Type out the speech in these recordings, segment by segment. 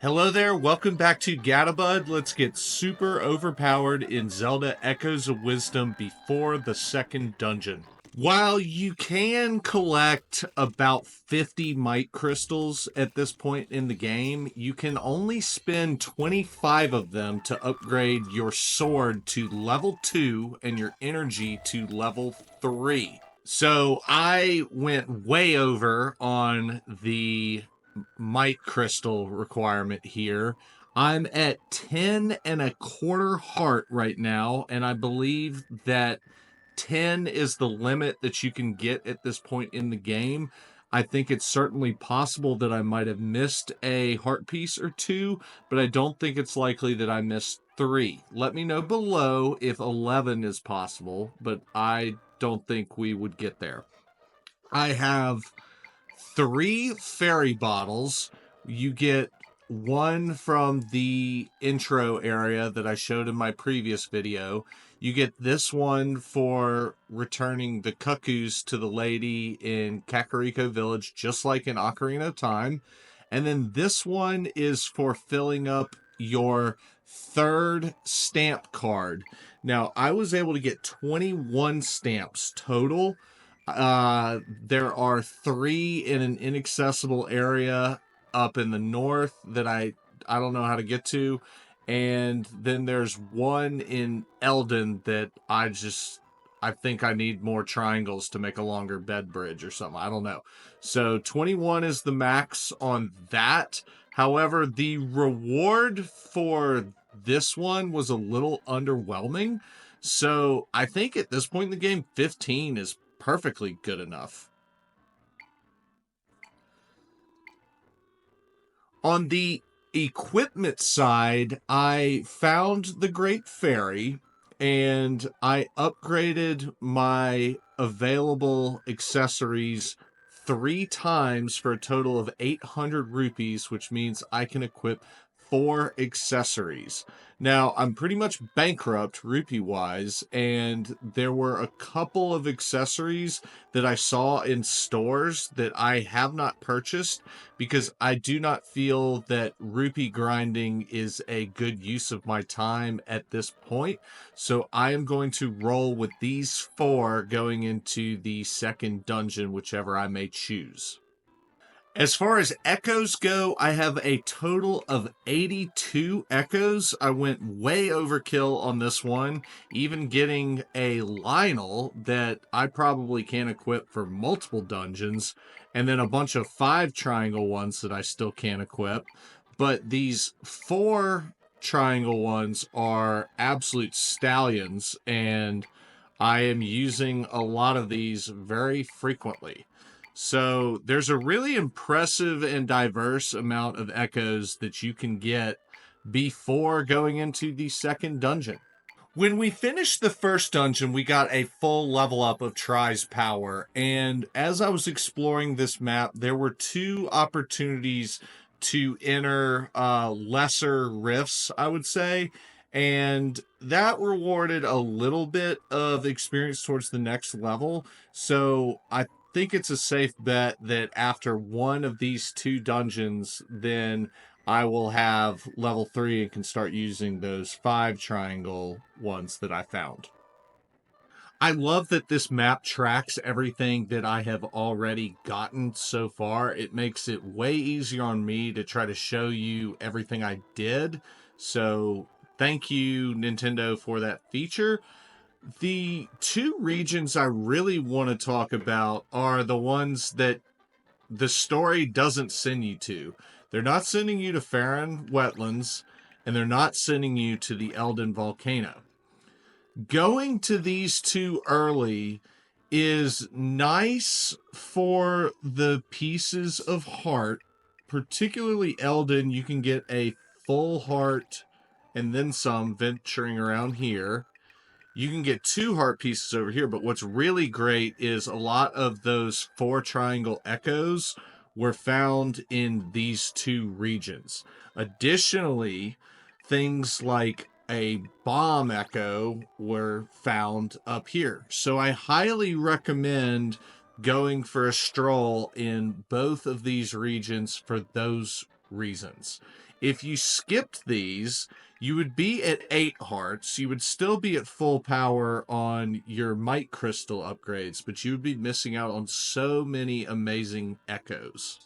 Hello there, welcome back to Gatabud. Let's get super overpowered in Zelda Echoes of Wisdom before the second dungeon. While you can collect about 50 might crystals at this point in the game, you can only spend 25 of them to upgrade your sword to level 2 and your energy to level 3. So I went way over on the might crystal requirement here. I'm at 10 and a quarter heart right now, and I believe that 10 is the limit that you can get at this point in the game. I think it's certainly possible that I might have missed a heart piece or two, but I don't think it's likely that I missed 3. Let me know below if 11 is possible, but I don't think we would get there. I have 3 fairy bottles. You get one from the intro area that I showed in my previous video. You get this one for returning the cuckoos to the lady in Kakariko Village, just like in Ocarina of Time. And then this one is for filling up your 3rd stamp card. Now, I was able to get 21 stamps total. There are 3 in an inaccessible area up in the north that I don't know how to get to, and then there's 1 in Eldin that I think I need more triangles to make a longer bed bridge or something. I don't know. So 21 is the max on that. However, the reward for this one was a little underwhelming. So I think at this point in the game, 15 is perfectly good enough. On the equipment side, I found the Great Fairy, and I upgraded my available accessories 3 times for a total of 800 rupees, which means I can equip 4 accessories. Now, I'm pretty much bankrupt rupee-wise, and there were a couple of accessories that I saw in stores that I have not purchased because I do not feel that rupee grinding is a good use of my time at this point. So I am going to roll with these 4 going into the second dungeon, whichever I may choose. As far as echoes go, I have a total of 82 echoes. I went way overkill on this one, even getting a Lynel that I probably can equip for multiple dungeons, and then a bunch of 5 triangle ones that I still can't equip. But these 4 triangle ones are absolute stallions, and I am using a lot of these very frequently. So there's a really impressive and diverse amount of echoes that you can get before going into the second dungeon. When we finished the first dungeon, we got a full level up of Tri's power. And as I was exploring this map, there were 2 opportunities to enter lesser rifts, I would say. And that rewarded a little bit of experience towards the next level. So I think it's a safe bet that after one of these 2 dungeons, then I will have level 3 and can start using those 5 triangle ones that I found. I love that this map tracks everything that I have already gotten so far. It makes it way easier on me to try to show you everything I did. So thank you, Nintendo, for that feature. The 2 regions I really want to talk about are the ones that the story doesn't send you to. They're not sending you to Farron Wetlands, and they're not sending you to the Eldin Volcano. Going to these 2 early is nice for the pieces of heart, particularly Eldin. You can get a full heart and then some venturing around here. You can get 2 heart pieces over here, but what's really great is a lot of those 4 triangle echoes were found in these 2 regions. Additionally, things like a bomb echo were found up here. So I highly recommend going for a stroll in both of these regions for those reasons. If you skipped these, you would be at 8 hearts. You would still be at full power on your Might Crystal upgrades, but you would be missing out on so many amazing echoes.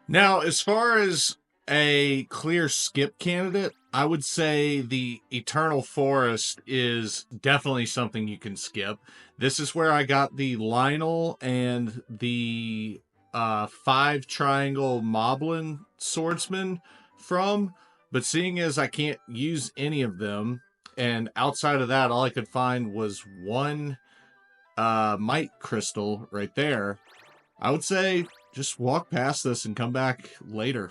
Now, as far as a clear skip candidate, I would say the Eternal Forest is definitely something you can skip. This is where I got the Lynel and the 5 triangle Moblin swordsman from, but seeing as I can't use any of them, and outside of that, all I could find was one Might Crystal right there, I would say just walk past this and come back later.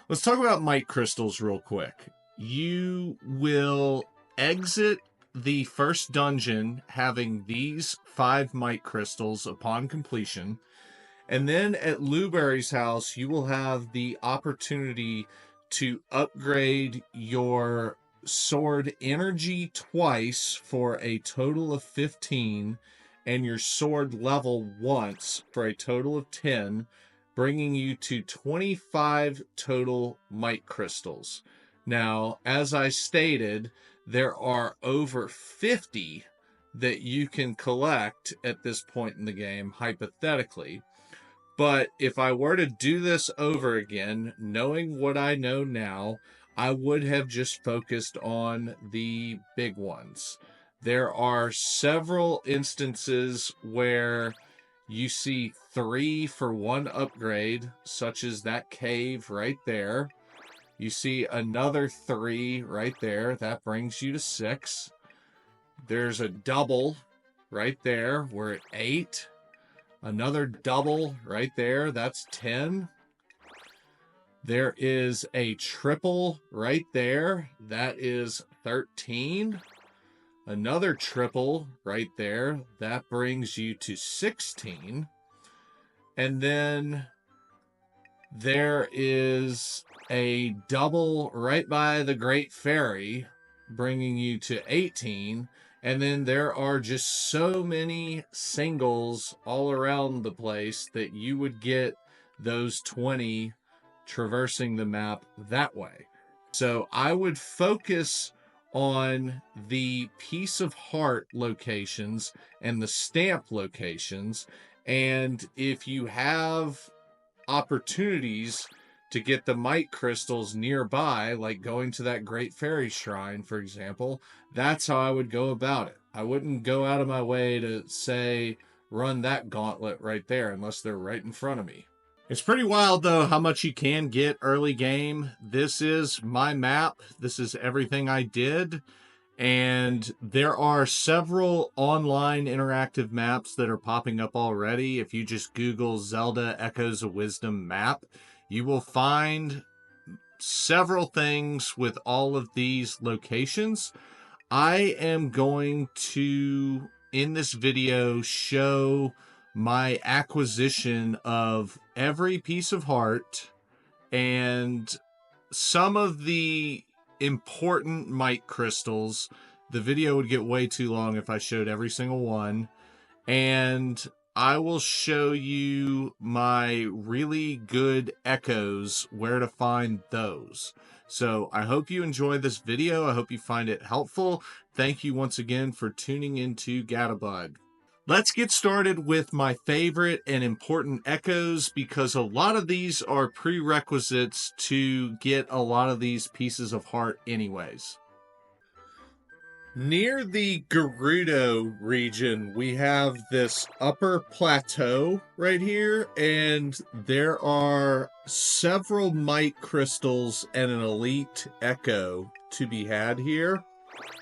Let's talk about Might Crystals real quick. You will exit the first dungeon having these 5 Might Crystals upon completion. And then at Luberry's house, you will have the opportunity to upgrade your sword energy twice for a total of 15, and your sword level once for a total of 10, bringing you to 25 total Might Crystals. Now, as I stated, there are over 50 that you can collect at this point in the game, hypothetically. But if I were to do this over again, knowing what I know now, I would have just focused on the big ones. There are several instances where you see 3 for 1 upgrade, such as that cave right there. You see another 3 right there. That brings you to 6. There's a double right there. We're at 8. Another double right there. That's 10. There is a triple right there. That is 13. Another triple right there. That brings you to 16. And then there is a double right by the Great Fairy, bringing you to 18. And then there are just so many singles all around the place that you would get those 20 traversing the map that way. So I would focus on the Piece of Heart locations and the stamp locations. And if you have opportunities to get the Might Crystals nearby, like going to that Great Fairy Shrine, for example, that's how I would go about it. I wouldn't go out of my way to say, run that gauntlet right there, unless they're right in front of me. It's pretty wild, though, how much you can get early game. This is my map. This is everything I did. And there are several online interactive maps that are popping up already. If you just Google Zelda Echoes of Wisdom map, you will find several things with all of these locations. I am going to, in this video, show my acquisition of every Piece of Heart and some of the important Might Crystals. The video would get way too long if I showed every single one. And I will show you my really good echoes, where to find those. So I hope you enjoy this video. I hope you find it helpful. Thank you once again for tuning into Gatabud. Let's get started with my favorite and important echoes, because a lot of these are prerequisites to get a lot of these Pieces of Heart anyways. Near the Gerudo region, we have this upper plateau right here, and there are several Might Crystals and an elite echo to be had here.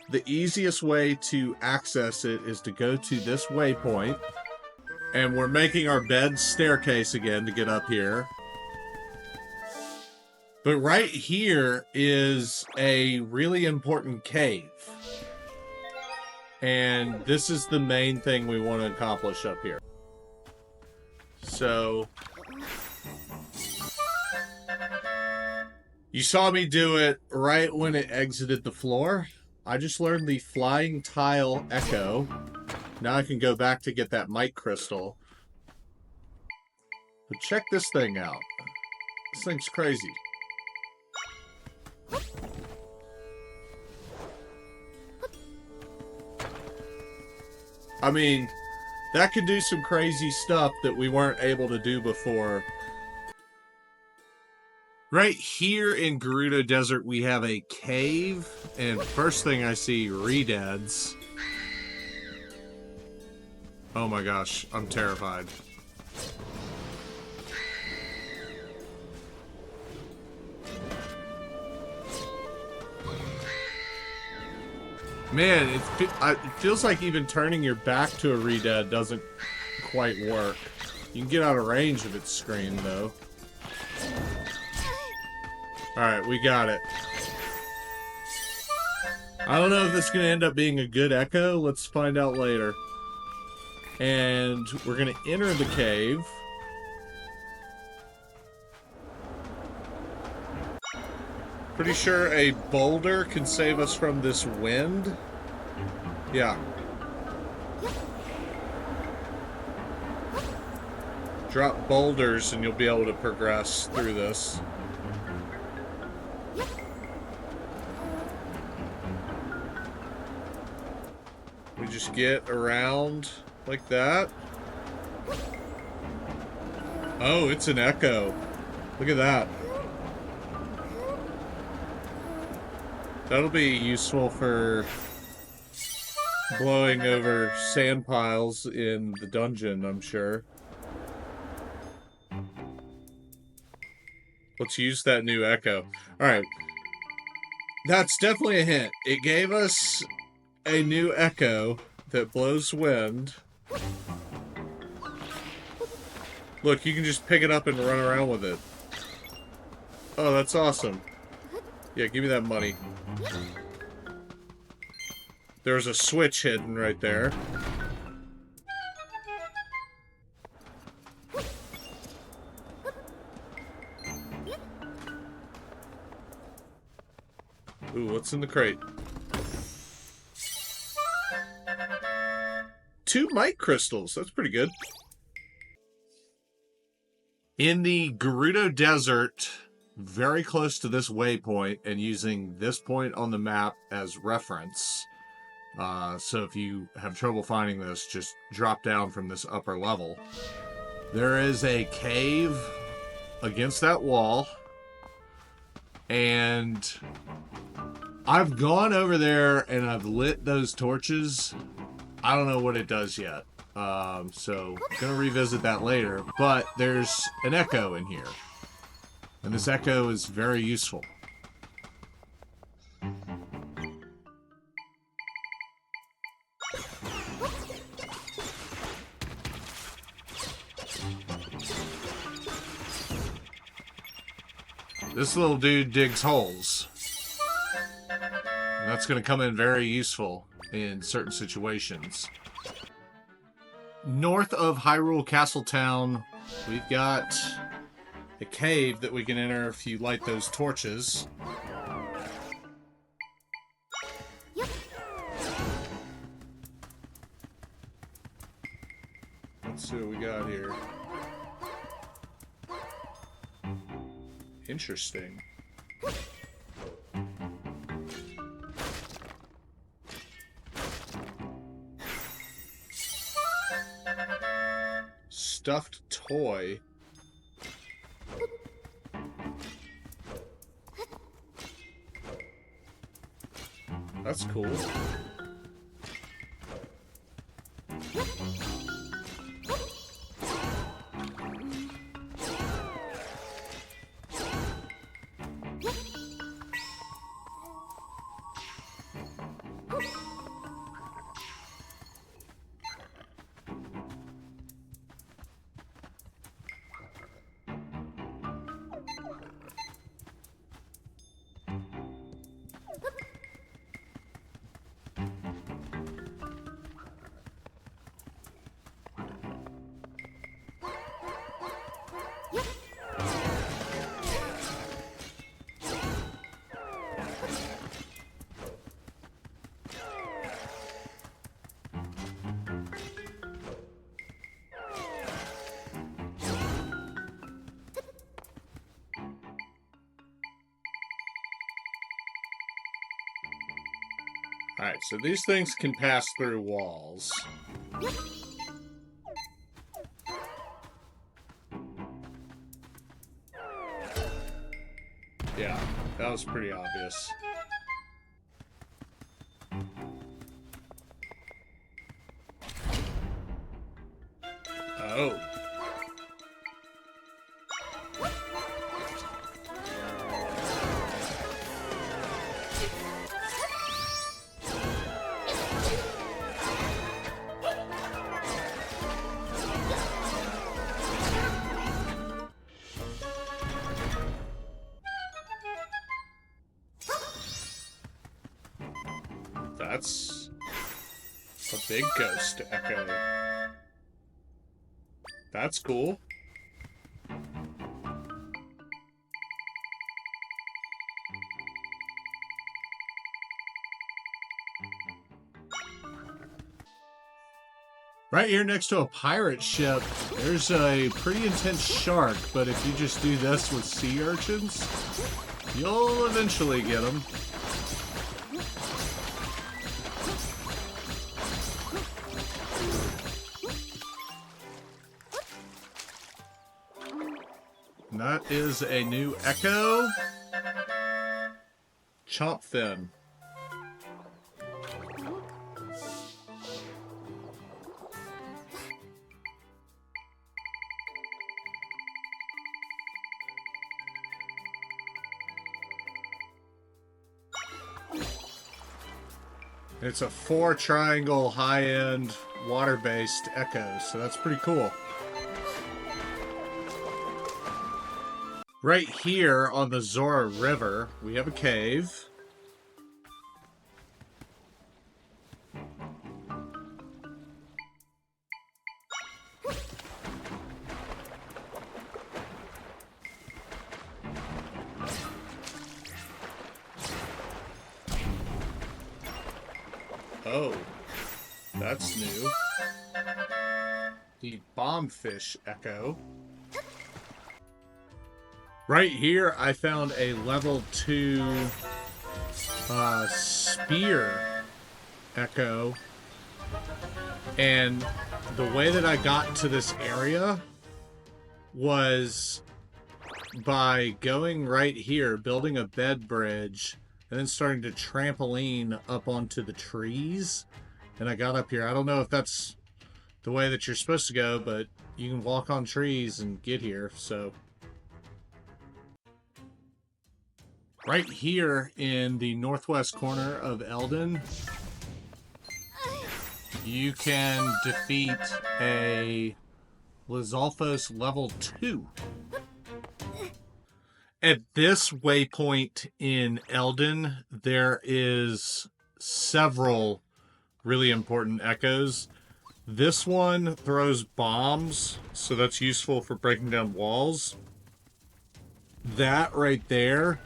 The easiest way to access it is to go to this waypoint, and we're making our bed staircase again to get up here. But right here is a really important cave. And this is the main thing we want to accomplish up here. So you saw me do it right when it exited the floor. I just learned the Flying Tile Echo. Now I can go back to get that Might Crystal. But check this thing out. This thing's crazy. I mean, that could do some crazy stuff that we weren't able to do before. Right here in Gerudo Desert, we have a cave, and first thing I see, Redeads. Oh my gosh, I'm terrified. Man, it feels like even turning your back to a Redead doesn't quite work. You can get out of range of its screen, though. Alright, we got it. I don't know if this is going to end up being a good echo. Let's find out later. And we're going to enter the cave. Pretty sure a boulder can save us from this wind. Yeah. Drop boulders and you'll be able to progress through this. We just get around like that. Oh, it's an echo. Look at that. That'll be useful for blowing over sand piles in the dungeon, I'm sure. Let's use that new echo. Alright. That's definitely a hint. It gave us a new echo that blows wind. Look, you can just pick it up and run around with it. Oh, that's awesome. Yeah, give me that money. There's a switch hidden right there. Ooh, what's in the crate? 2 might crystals. That's pretty good. In the Gerudo Desert, very close to this waypoint, and using this point on the map as reference. So if you have trouble finding this, just drop down from this upper level. There is a cave against that wall. And I've gone over there and I've lit those torches. I don't know what it does yet. So I'm gonna revisit that later. But there's an echo in here. And this echo is very useful. This little dude digs holes. And that's going to come in very useful in certain situations. North of Hyrule Castletown, we've got a cave that we can enter if you light those torches. Let's see what we got here. Interesting. Stuffed toy. That's cool. Alright, so these things can pass through walls. Yeah, that was pretty obvious. Oh. That's a big ghost echo. That's cool. Right here next to a pirate ship, there's a pretty intense shark, but if you just do this with sea urchins, you'll eventually get them. And that is a new echo. Chompfin. It's a 4-triangle high-end water-based echo, so that's pretty cool. Right here on the Zirro River, we have a cave. Oh, that's new. The Bombfish echo. Right here, I found a level 2 Spear echo. And the way that I got to this area was by going right here, building a bed bridge, and then starting to trampoline up onto the trees. And I got up here. I don't know if that's the way that you're supposed to go, but you can walk on trees and get here, so... Right here in the northwest corner of Eldin, you can defeat a Lizalfos Lv.2. At this waypoint in Eldin, there is several really important echoes. This one throws bombs, so that's useful for breaking down walls. That right there,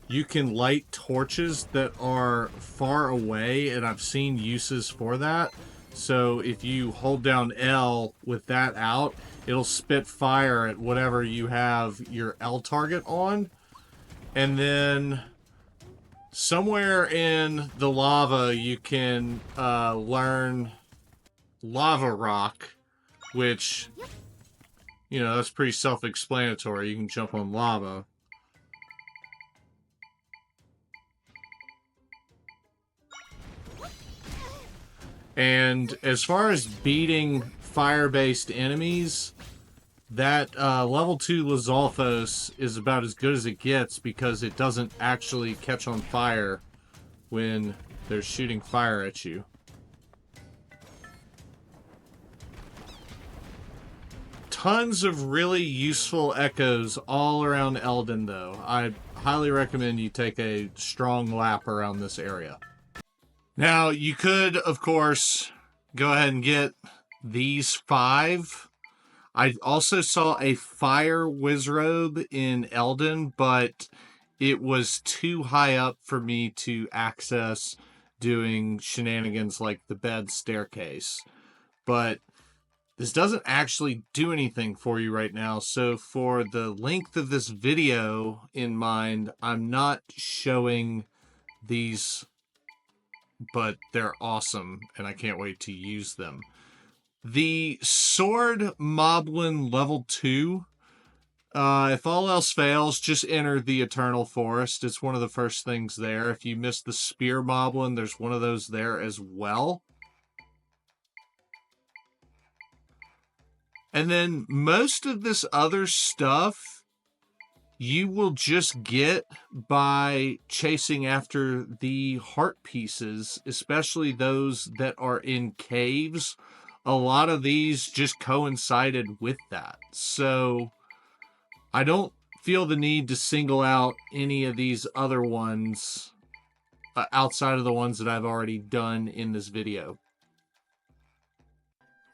you can light torches that are far away, and I've seen uses for that. So if you hold down L with that out, it'll spit fire at whatever you have your L target on. And then somewhere in the lava, you can learn Lava Rock, which, you know, that's pretty self-explanatory. You can jump on lava. And as far as beating fire-based enemies, that level 2 Lizalfos is about as good as it gets because it doesn't actually catch on fire when they're shooting fire at you. Tons of really useful echoes all around Eldin, though. I highly recommend you take a strong lap around this area. Now, you could, of course, go ahead and get these 5. I also saw a fire wizrobe in Eldin, but it was too high up for me to access doing shenanigans like the bed staircase. But this doesn't actually do anything for you right now, so for the length of this video in mind, I'm not showing these but they're awesome, and I can't wait to use them. The Sword Moblin level 2, if all else fails, just enter the Eternal Forest. It's one of the first things there. If you missed the Spear Moblin, there's one of those there as well. And then most of this other stuff you will just get by chasing after the heart pieces, especially those that are in caves. A lot of these just coincided with that. So I don't feel the need to single out any of these other ones outside of the ones that I've already done in this video.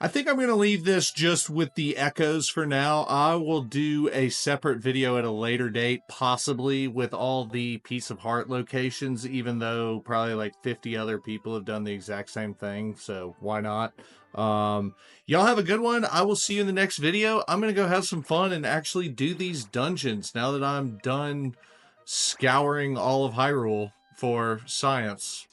I think I'm going to leave this just with the echoes for now. I will do a separate video at a later date, possibly with all the Piece of Heart locations, even though probably like 50 other people have done the exact same thing, so why not? Y'all have a good one. I will see you in the next video. I'm going to go have some fun and actually do these dungeons now that I'm done scouring all of Hyrule for science.